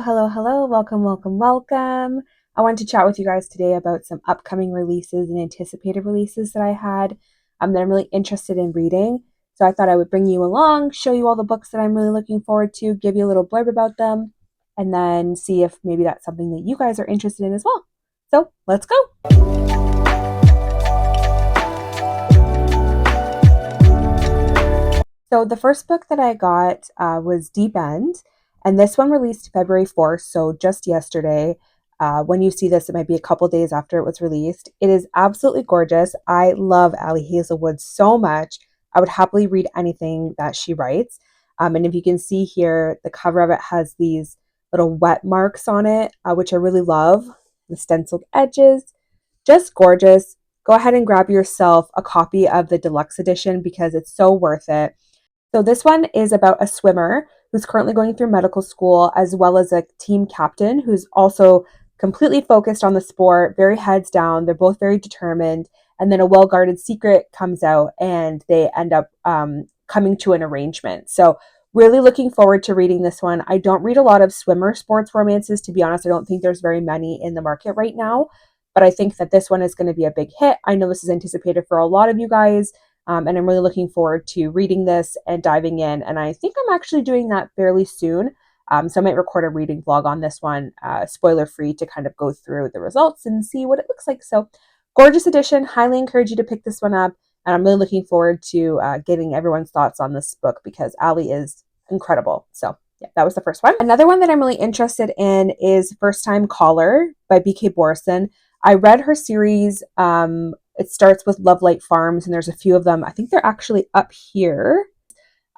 Hello. Welcome. I wanted to chat with you guys today about some upcoming releases and anticipated releases that I had that I'm really interested in reading. So I thought I would bring you along, show you all the books that I'm really looking forward to, give you a little blurb about them, and then see if maybe that's something that you guys are interested in as well. So let's go. So the first book that I got was Deep End, and this one released February 4th, so just yesterday. When you see this, it might be a couple days after it was released. It is absolutely gorgeous. I love Ali Hazelwood so much. I would happily read anything that she writes. And if you can see here, the cover of it has these little wet marks on it, which I really love. The stenciled edges, just gorgeous. Go ahead and grab yourself a copy of the deluxe edition because it's so worth it. So this one is about a swimmer who's currently going through medical school, as well as a team captain who's also completely focused on the sport, very heads down. They're both very determined. And then a well-guarded secret comes out and they end up coming to an arrangement. So really looking forward to reading this one. I don't read a lot of swimmer sports romances, to be honest. I don't think there's very many in the market right now, but I think that this one is going to be a big hit. I know this is anticipated for a lot of you guys. And I'm really looking forward to reading this and diving in. And I think I'm actually doing that fairly soon. So I might record a reading vlog on this one, spoiler free, to kind of go through the results and see what it looks like. So gorgeous edition. Highly encourage you to pick this one up. And I'm really looking forward to getting everyone's thoughts on this book because Ali is incredible. So yeah, that was the first one. Another one that I'm really interested in is First Time Caller by B.K. Borison. I read her series. It starts with Love Light Farms, and there's a few of them. I think they're actually up here.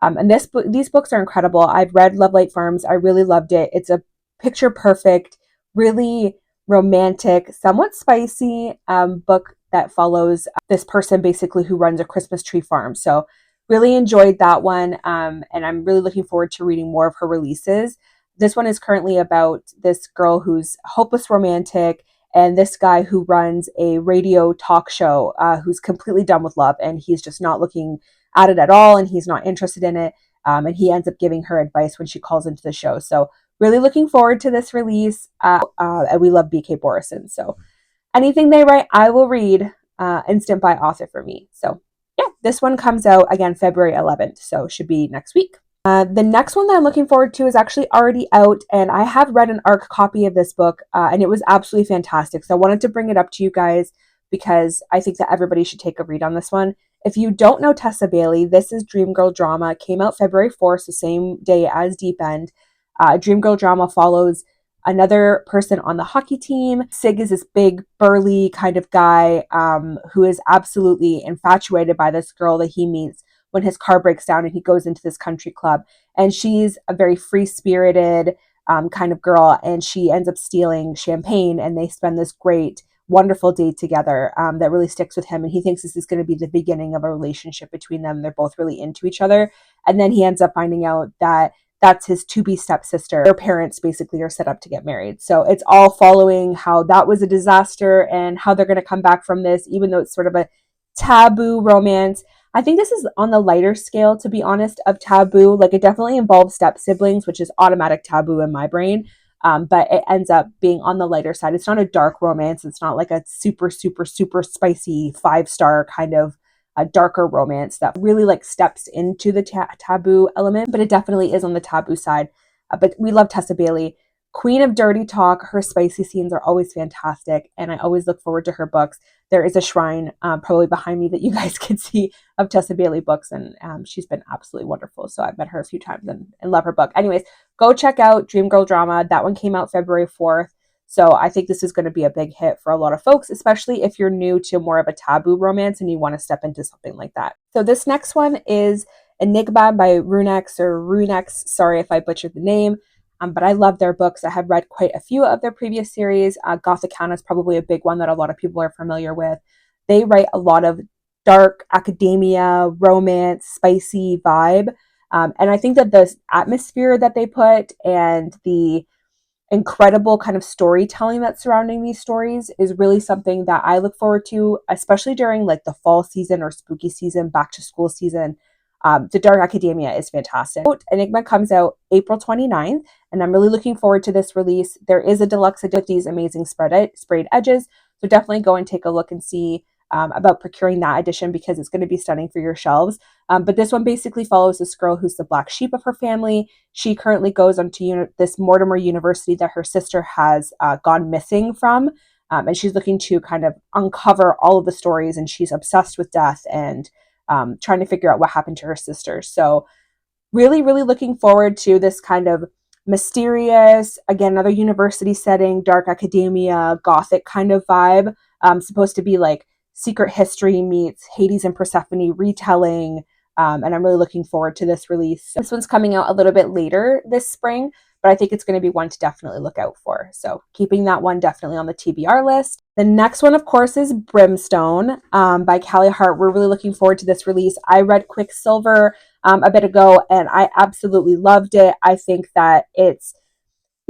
And these books are incredible. I've read Love Light Farms. I really loved it. It's a picture perfect, really romantic, somewhat spicy book that follows this person basically who runs a Christmas tree farm. So really enjoyed that one. And I'm really looking forward to reading more of her releases. This one is currently about this girl who's hopeless romantic and this guy who runs a radio talk show who's completely done with love, and he's just not looking at it at all, and he's not interested in it. And he ends up giving her advice when she calls into the show. So really looking forward to this release. And we love BK Borison. So anything they write, I will read. Instant buy author for me. So yeah, this one comes out again February 11th. So should be next week. The next one that I'm looking forward to is actually already out, and I have read an ARC copy of this book, and it was absolutely fantastic. So I wanted to bring it up to you guys because I think that everybody should take a read on this one. If you don't know Tessa Bailey, this is Dream Girl Drama. It came out February 4th, the same day as Deep End. Dream Girl Drama follows another person on the hockey team. Sig is this big, burly kind of guy who is absolutely infatuated by this girl that he meets when his car breaks down and he goes into this country club. And she's a very free-spirited kind of girl, and she ends up stealing champagne, and they spend this great, wonderful date together that really sticks with him. And he thinks this is going to be the beginning of a relationship between them. They're both really into each other. And then he ends up finding out that that's his to-be stepsister. Their parents basically are set up to get married. So it's all following how that was a disaster and how they're going to come back from this, even though it's sort of a taboo romance. I think this is on the lighter scale, to be honest, of taboo. Like, it definitely involves step siblings, which is automatic taboo in my brain. But it ends up being on the lighter side. It's not a dark romance. It's not like a super, super, super spicy 5-star kind of a darker romance that really like steps into the taboo element, but it definitely is on the taboo side. But we love Tessa Bailey. Queen of dirty talk. Her spicy scenes are always fantastic, and I always look forward to her books. There is a shrine probably behind me that you guys can see of Tessa Bailey books, and she's been absolutely wonderful. So I've met her a few times and love her book. Anyways, go check out Dream Girl Drama. That one came out February 4th. So I think this is going to be a big hit for a lot of folks, especially if you're new to more of a taboo romance and you want to step into something like that. So this next one is Enigma by Runex. Sorry if I butchered the name. But I love their books. I have read quite a few of their previous series. Gothicana is probably a big one that a lot of people are familiar with. They write a lot of dark academia, romance, spicy vibe. And I think that the atmosphere that they put and the incredible kind of storytelling that's surrounding these stories is really something that I look forward to, especially during like the fall season or spooky season, back to school season. The Dark Academia is fantastic. Enigma comes out April 29th, and I'm really looking forward to this release. There is a deluxe edition with these amazing sprayed edges, so definitely go and take a look and see about procuring that edition because it's going to be stunning for your shelves. But this one basically follows this girl who's the black sheep of her family. She currently goes onto this Mortimer University that her sister has gone missing from. And she's looking to kind of uncover all of the stories, and she's obsessed with death and trying to figure out what happened to her sister. So really, really looking forward to this kind of mysterious, again, another university setting, dark academia, gothic kind of vibe. Supposed to be like secret history meets Hades and Persephone retelling. And I'm really looking forward to this release. This one's coming out a little bit later this spring, but I think it's going to be one to definitely look out for. So keeping that one definitely on the TBR list. The next one, of course, is Brimstone by Callie Hart. We're really looking forward to this release. I read Quicksilver a bit ago, and I absolutely loved it. I think that it's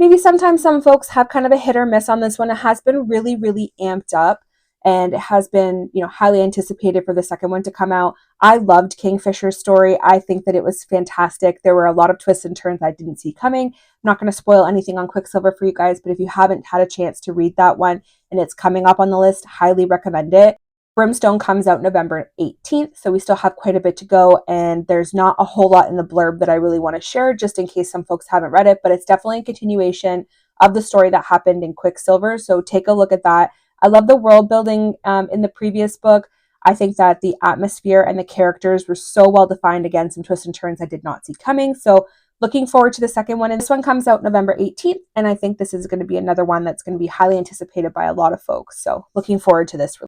maybe sometimes some folks have kind of a hit or miss on this one. It has been really, really amped up, and it has been, highly anticipated for the second one to come out. I loved Kingfisher's story. I think that it was fantastic. There were a lot of twists and turns I didn't see coming. I'm not going to spoil anything on Quicksilver for you guys, but if you haven't had a chance to read that one and it's coming up on the list, highly recommend it. Brimstone comes out November 18th, so we still have quite a bit to go, and there's not a whole lot in the blurb that I really want to share, just in case some folks haven't read it, but it's definitely a continuation of the story that happened in Quicksilver, so take a look at that. I love the world building in the previous book. I think that the atmosphere and the characters were so well defined. Again, some twists and turns I did not see coming, so looking forward to the second one. And this one comes out November 18th, and I think this is going to be another one that's going to be highly anticipated by a lot of folks, so looking forward to this.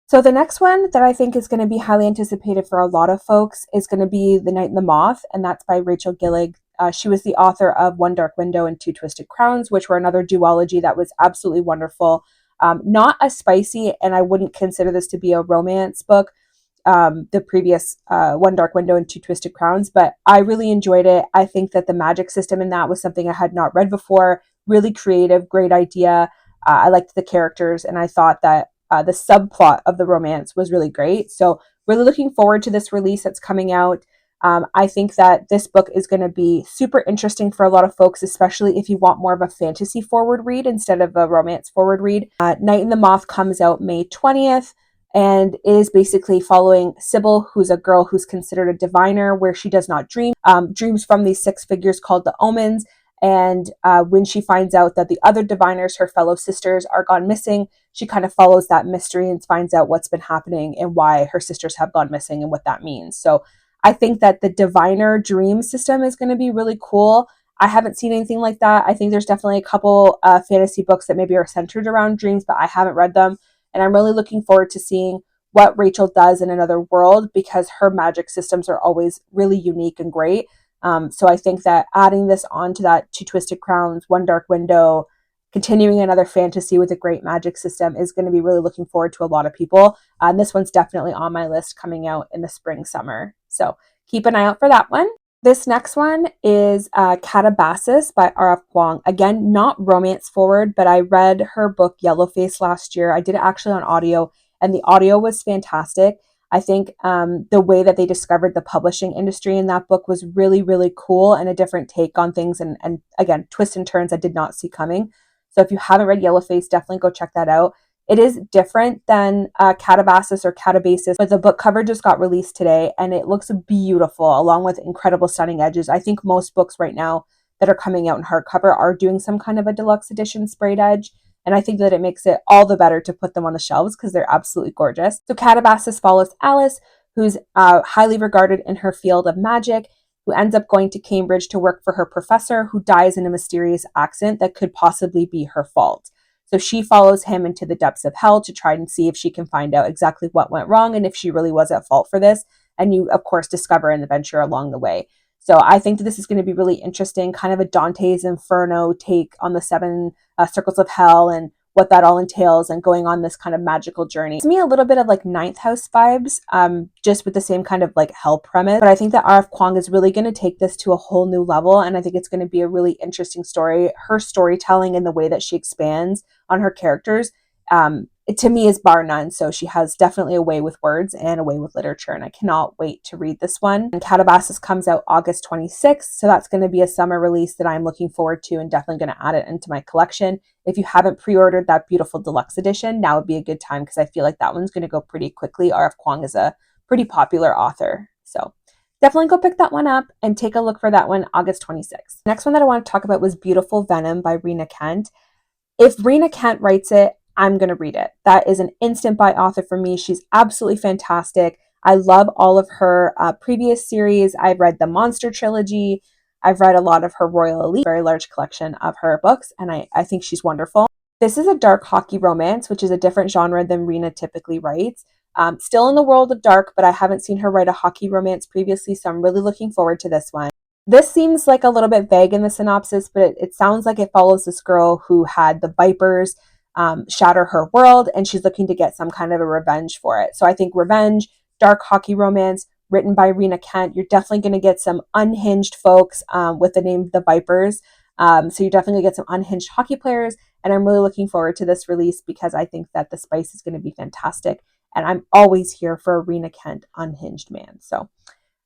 So the next one that I think is going to be highly anticipated for a lot of folks is going to be The Night and the Moth, and that's by Rachel Gillig. She was the author of One Dark Window and Two Twisted Crowns, which were another duology that was absolutely wonderful. Not as spicy, and I wouldn't consider this to be a romance book, the previous One Dark Window and Two Twisted Crowns, but I really enjoyed it. I think that the magic system in that was something I had not read before. Really creative, great idea. I liked the characters, and I thought that the subplot of the romance was really great. So really looking forward to this release that's coming out. I think that this book is going to be super interesting for a lot of folks, especially if you want more of a fantasy forward read instead of a romance forward read. Night and the Moth comes out May 20th and is basically following Sybil, who's a girl who's considered a diviner, where she does not dream, dreams from these six figures called the Omens. And when she finds out that the other diviners, her fellow sisters, are gone missing, she kind of follows that mystery and finds out what's been happening and why her sisters have gone missing and what that means. So I think that the diviner dream system is going to be really cool. I haven't seen anything like that. I think there's definitely a couple fantasy books that maybe are centered around dreams, but I haven't read them. And I'm really looking forward to seeing what Rachel does in another world, because her magic systems are always really unique and great. So I think that adding this onto that Two Twisted Crowns, One Dark Window, continuing another fantasy with a great magic system is going to be really looking forward to a lot of people. And this one's definitely on my list coming out in the spring, summer. So keep an eye out for that one. This next one is Catabasis by R.F. Kuang. Again, not romance forward, but I read her book Yellowface last year. I did it actually on audio, and the audio was fantastic. I think the way that they discovered the publishing industry in that book was really, really cool and a different take on things. And again, twists and turns I did not see coming. So if you haven't read Yellowface, definitely go check that out. It is different than Catabasis or Catabasis, but the book cover just got released today and it looks beautiful along with incredible stunning edges. I think most books right now that are coming out in hardcover are doing some kind of a deluxe edition sprayed edge. And I think that it makes it all the better to put them on the shelves because they're absolutely gorgeous. So Catabasis follows Alice, who's highly regarded in her field of magic, who ends up going to Cambridge to work for her professor, who dies in a mysterious accident that could possibly be her fault. So she follows him into the depths of hell to try and see if she can find out exactly what went wrong and if she really was at fault for this. And you, of course, discover an adventure along the way. So I think that this is going to be really interesting, kind of a Dante's Inferno take on the seven circles of hell and what that all entails and going on this kind of magical journey. To me, a little bit of like Ninth House vibes, just with the same kind of like hell premise. But I think that R.F. Kuang is really going to take this to a whole new level. And I think it's going to be a really interesting story. Her storytelling and the way that she expands on her characters to me is bar none. So she has definitely a way with words and a way with literature, and I cannot wait to read this one. And Calabasas comes out August 26th, so that's going to be a summer release that I'm looking forward to and definitely going to add it into my collection. If you haven't pre-ordered that beautiful deluxe edition, now would be a good time because I feel like that one's going to go pretty quickly. R.F. Kuang is a pretty popular author, so definitely go pick that one up and take a look for that one, August 26th. Next one that I want to talk about was Beautiful Venom by Rena Kent. If Rena Kent writes it, I'm going to read it. That is an instant buy author for me. She's absolutely fantastic. I love all of her previous series. I've read the Monster Trilogy. I've read a lot of her Royal Elite, very large collection of her books, and I think she's wonderful. This is a dark hockey romance, which is a different genre than Rena typically writes. Still in the world of dark, but I haven't seen her write a hockey romance previously, so I'm really looking forward to this one. This seems like a little bit vague in the synopsis, but it sounds like it follows this girl who had the Vipers shatter her world, and she's looking to get some kind of a revenge for it. So I think revenge, dark hockey romance, written by Rena Kent. You're definitely going to get some unhinged folks with the name The Vipers. So you're definitely going to get some unhinged hockey players, and I'm really looking forward to this release because I think that the spice is going to be fantastic, and I'm always here for a Rena Kent unhinged man. So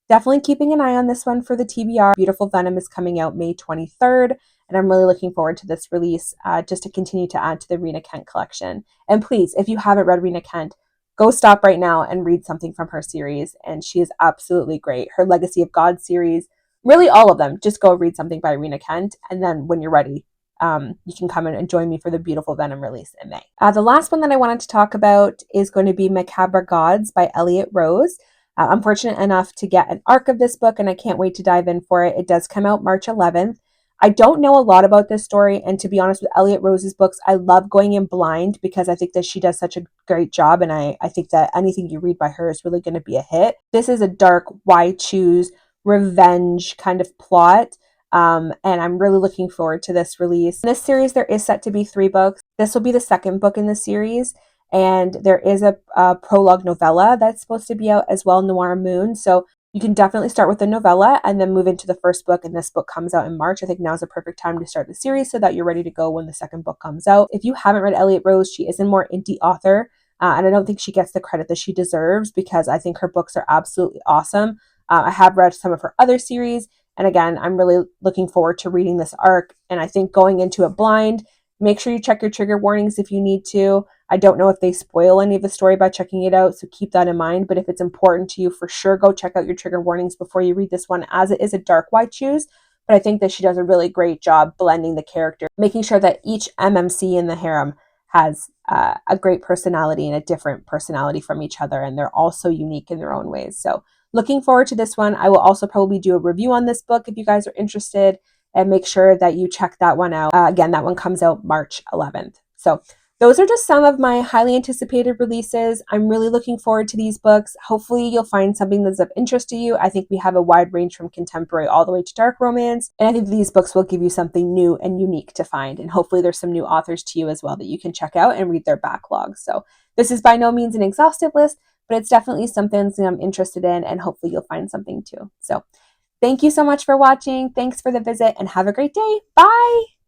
definitely keeping an eye on this one for the TBR. Beautiful Venom is coming out May 23rd, and I'm really looking forward to this release just to continue to add to the Rena Kent collection. And please, if you haven't read Rena Kent, go stop right now and read something from her series, and she is absolutely great. Her Legacy of God series, really all of them, just go read something by Rena Kent, and then when you're ready, you can come and join me for the Beautiful Venom release in May. The last one that I wanted to talk about is going to be Macabre Gods by Elliot Rose. I'm fortunate enough to get an arc of this book, and I can't wait to dive in for it. It does come out March 11th. I don't know a lot about this story, and to be honest with Elliot Rose's books, I love going in blind because I think that she does such a great job, and I think that anything you read by her is really going to be a hit. This is a dark, why choose, revenge kind of plot, and I'm really looking forward to this release. In this series, there is set to be 3 books. This will be the second book in the series, and there is a prologue novella that's supposed to be out as well, Noir Moon. So you can definitely start with the novella and then move into the first book. And this book comes out in March. I think now is a perfect time to start the series so that you're ready to go when the second book comes out. If you haven't read Elliot Rose, she is a more indie author. And I don't think she gets the credit that she deserves because I think her books are absolutely awesome. I have read some of her other series. And again, I'm really looking forward to reading this arc. And I think going into it blind, make sure you check your trigger warnings if you need to. I don't know if they spoil any of the story by checking it out, so keep that in mind. But if it's important to you, for sure, go check out your trigger warnings before you read this one, as it is a dark why choose. But I think that she does a really great job blending the character, making sure that each MMC in the harem has a great personality and a different personality from each other, and they're all so unique in their own ways. So looking forward to this one. I will also probably do a review on this book if you guys are interested, and make sure that you check that one out. Again, that one comes out March 11th. So those are just some of my highly anticipated releases. I'm really looking forward to these books. Hopefully you'll find something that's of interest to you. I think we have a wide range from contemporary all the way to dark romance. And I think these books will give you something new and unique to find. And hopefully there's some new authors to you as well that you can check out and read their backlogs. So this is by no means an exhaustive list, but it's definitely something that I'm interested in, and hopefully you'll find something too. So thank you so much for watching. Thanks for the visit, and have a great day. Bye!